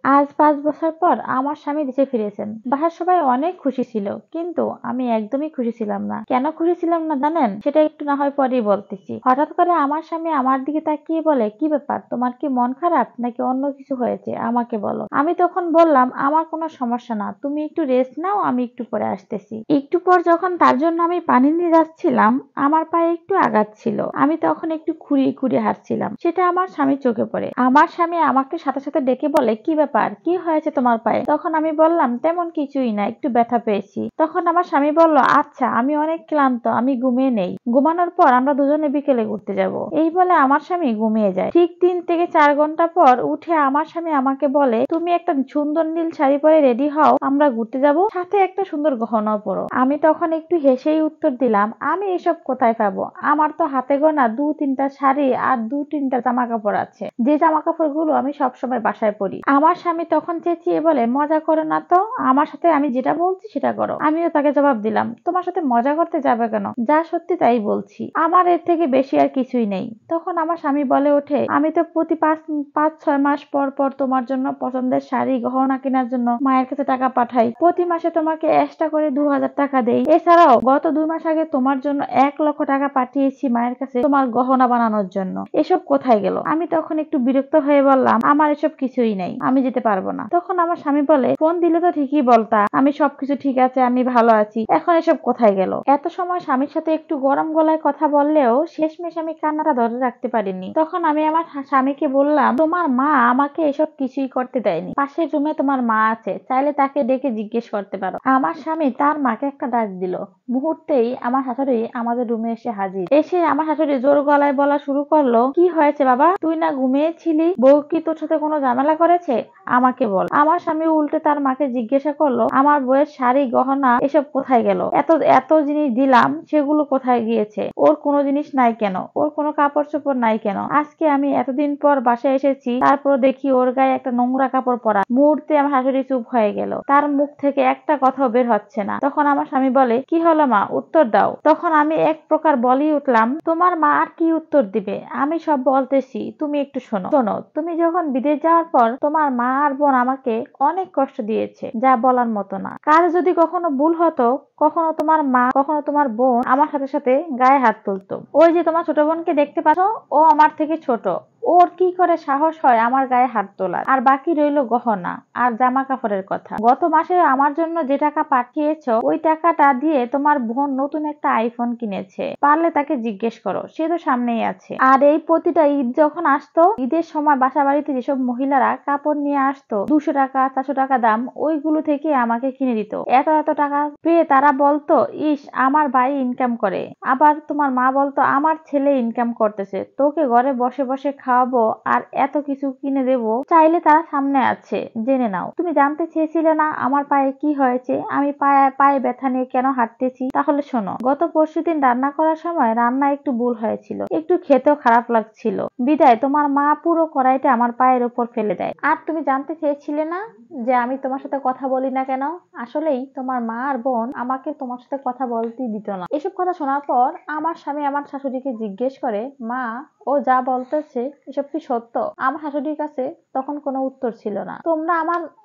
আজ ৫ বছর পর আমার স্বামী দেশে ফিরেছেন। বাসার সবাই অনেক খুশি ছিল। কিন্তু আমি একদমই খুশি ছিলাম না। কেন খুশি ছিলাম না জানেন? সেটা একটু না হয় পরেই বলতেছি। হঠাৎ করে আমার স্বামী আমার দিকে তাকিয়ে বলে, "কি ব্যাপার? তোমার কি মন খারাপ নাকি অন্য কিছু হয়েছে? আমাকে বলো।" আমি তখন বললাম, "আমার কোনো সমস্যা না। তুমি একটু রেস্ট নাও, আমি একটু পরে আসতেছি।" একটু পর যখন তার জন্য আমি পানি নিয়ে যাচ্ছিলাম, আমার পায়ে একটু আঘাত ছিল। আমি তখন একটু খুঁড়িয়ে খুঁড়িয়ে হাঁটছিলাম। সেটা আমার স্বামীর চোখে পড়ে। আমার স্বামী আমাকে সাথে সাথে ডেকে বলে, "কি ব্যাপার? কি হয়েছে তোমার পায়ে?" তখন আমি বললাম, "তেমন কিছুই না, একটু ব্যথা পেয়েছি।" তখন আমার স্বামী বলল, "আচ্ছা, আমি অনেক ক্লান্ত, আমি ঘুমিয়ে নেই। ঘুমানোর পর আমরা দুজনে বিকেলে ঘুরতে যাব।" এই বলে আমার স্বামী ঘুমিয়ে যায়। ঠিক ৩ থেকে ৪ ঘন্টা পর উঠে আমার স্বামী আমাকে বলে, "তুমি একটা সুন্দর নীল শাড়ি পরে রেডি হও, আমরা ঘুরতে যাব, সাথে একটা সুন্দর গহনাও পরো।" আমি তখন একটু হেসেই উত্তর দিলাম, "আমি এসব কোথায় পাবো? আমার তো হাতে গোনা ২-৩টা শাড়ি আর ২-৩টা জামা কাপড় আছে, যে জামা কাপড়গুলো আমি সবসময় বাসায় পরি।" আমার স্বামী তখন চেঁচিয়ে বলে, "মজা করো না তো, আমার সাথে আমি যেটা বলছি সেটা করো।" আমিও তাকে জবাব দিলাম, "তোমার সাথে মজা করতে যাবে কেন? যা সত্যি তাই বলছি, আমার এর থেকে বেশি আর কিছুই নেই।" তখন আমার স্বামী বলে ওঠে, "আমি তো প্রতি ৫-৬ মাস পর পর তোমার জন্য পছন্দের শাড়ি গহনা কেনার জন্য মায়ের কাছে টাকা পাঠাই। প্রতি মাসে তোমাকে এক্সট্রা করে ২,০০০ টাকা দেই। এছাড়াও গত ২ মাস আগে তোমার জন্য ১,০০,০০০ টাকা পাঠিয়েছি মায়ের কাছে তোমার গহনা বানানোর জন্য। এসব কোথায় গেল?" আমি তখন একটু বিরক্ত হয়ে বললাম, "আমার এসব কিছুই নেই, আমি যেতে পারবো না।" তখন আমার স্বামী বলে, "ফোন দিলে তো ঠিকই বলতা আমি সবকিছু ঠিক আছে, আমি ভালো আছি, এখন এসব কোথায় গেল?" এত সময় স্বামীর সাথে একটু গরম গলায় কথা বললেও শেষমেশ আমি কান্নাটা ধরে রাখতে পারিনি। তখন আমি আমার স্বামীকে বললাম, "তোমার মা আমাকে এসব কিছুই করতে দেয়নি। পাশের রুমে তোমার মা আছে, চাইলে তাকে ডেকে জিজ্ঞেস করতে পারো।" আমার স্বামী তার মাকে একটা ডাক দিল। মুহূর্তেই আমার শাশুড়ি আমাদের রুমে এসে হাজির। এসে আমার শাশুড়ি জোর গলায় বলা শুরু করলো, "কি হয়েছে বাবা? তুই না ঘুমিয়েছিলি? বউ কি তোর সাথে কোনো ঝামেলা করেছে? আমাকে বল।" আমার স্বামী উল্টে তার মাকে জিজ্ঞাসা করলো, "আমার বউয়ের শাড়ি গহনা এসব কোথায় গেল? এত এত জিনিস দিলাম, সেগুলো কোথায় গিয়েছে? ওর কোনো জিনিস নাই কেন? ওর কোনো কাপড় চোপড় নাই কেন? আজকে আমি এতদিন পর বাসায় এসেছি, তারপর দেখি ওর গায়ে একটা নোংরা কাপড় পরা।" মুহূর্তে আমার শাশুড়ি চুপ হয়ে গেল। তার মুখ থেকে একটা কথাও বের হচ্ছে না। তখন আমার স্বামী বলে, "কি হলো মা, উত্তর দাও।" তখন আমি এক প্রকার বলি উঠলাম, "তোমার মা আর কি উত্তর দিবে? আমি সব বলতেছি, তুমি একটু শোনো। শোনো, তুমি যখন বিদেশ যাওয়ার পর তোমার মা আর বোন আমাকে অনেক কষ্ট দিয়েছে, যা বলার মতো না। কার যদি কখনো ভুল হতো, কখনো তোমার মা কখনো তোমার বোন আমার সাথে সাথে গায়ে হাত তুলতো। ওই যে তোমার ছোট বোনকে দেখতে পাচ্ছ, ও আমার থেকে ছোট। ওর কি করে সাহস হয় আমার গায়ে হাত তোলার? আর বাকি রইলো গহনা আর জামা কাপড়ের কথা। গত মাসে আমার জন্য যে টাকা পাঠিয়েছো, ওই টাকাটা দিয়ে তোমার বোন নতুন একটা আইফোন কিনেছে। পারলে তাকে জিজ্ঞেস করো, সে তো সামনেই আছে। আর এই প্রতিটা ঈদ যখন আসতো, ঈদের সময় বাসা বাড়িতে যেসব মহিলারা কাপড় নিয়ে আসতো 200 টাকা 400 টাকা দাম, ওইগুলো থেকে আমাকে কিনে দিত। এত এত টাকা পেয়ে তারা বলতো, "ইস, আমার ভাই ইনকাম করে।" আবার তোমার মা বলতো, "আমার ছেলে ইনকাম করতেছে, তোকে ঘরে বসে বসে খাওয়াবো আর এত কিছু কিনে দেবো। চাইলে তারা সামনে আছে, জেনে নাও। তুমি জানতে চেয়েছিলে না আমার পায়ে কি হয়েছে, আমি পায়ে পায়ে ব্যথা নিয়ে কেন হাঁটতেছি? তাহলে শোনো, গত পরশুদিন রান্না করার সময় রান্না একটু ভুল হয়েছিল, একটু খেতেও খারাপ লাগছিল, বিদায় তোমার মা পুরো কড়াইটা আমার পায়ের উপর ফেলে দেয়। আর তুমি জানতে চেয়েছিলে না যে আমি তোমার সাথে কথা বলি না কেন? আসলেই তোমার মা আর বোন আমাকে তোমার সাথে কথা বলতেই দিত না।" এসব কথা শোনার পর আমার স্বামী আমার শাশুড়িকে জিজ্ঞেস করে, "মা, ও যা বলতেছে এসব কি সত্য?" আমার শাশুড়ির কাছে তখন কোনো উত্তর ছিল না।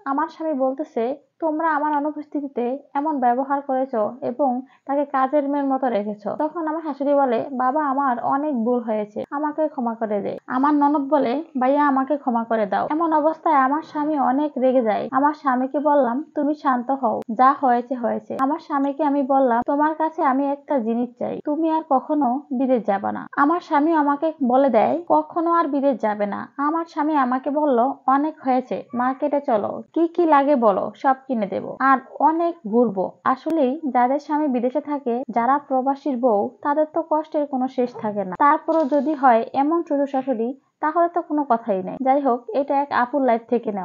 আমার স্বামী বলতেছে, "তোমরা আমার অনুপস্থিতিতে এমন ব্যবহার করেছো এবং তাকে কাজের মেয়ের মতো রেখেছো।" তখন আমার শাশুড়ি বলে, "বাবা, আমার অনেক ভুল হয়েছে, আমাকে ক্ষমা করে দে।" আমার ননদ বলে, "ভাইয়া, আমাকে ক্ষমা করে দাও।" এমন অবস্থায় আমার স্বামী অনেক রেগে যায়। আমার স্বামীকে বললাম, "তুমি শান্ত হও, যা হয়েছে হয়েছে।" আমার স্বামীকে আমি বললাম, "তোমার কাছে আমি একটা জিনিস চাই, তুমি আর কখনো বিদেশ যাবে না।" আমার স্বামী আমাকে বলে দেয়, কখনো আর বিদেশ যাবে না। আমার স্বামী আমাকে বলল, "অনেক হয়েছে, মার্কেটে চলো, কি কি লাগে বলো, সব কিনে দেবো, আর অনেক ঘুরবো।" আসলেই যাদের স্বামী বিদেশে থাকে, যারা প্রবাসীর বউ, তাদের তো কষ্টের কোনো শেষ থাকে না। তারপরও যদি হয় এমন শ্বশুর শাশুড়ি, তাহলে তো কোনো কথাই নেই। যাই হোক, এটা এক আপুর লাইফ থেকে নেওয়া।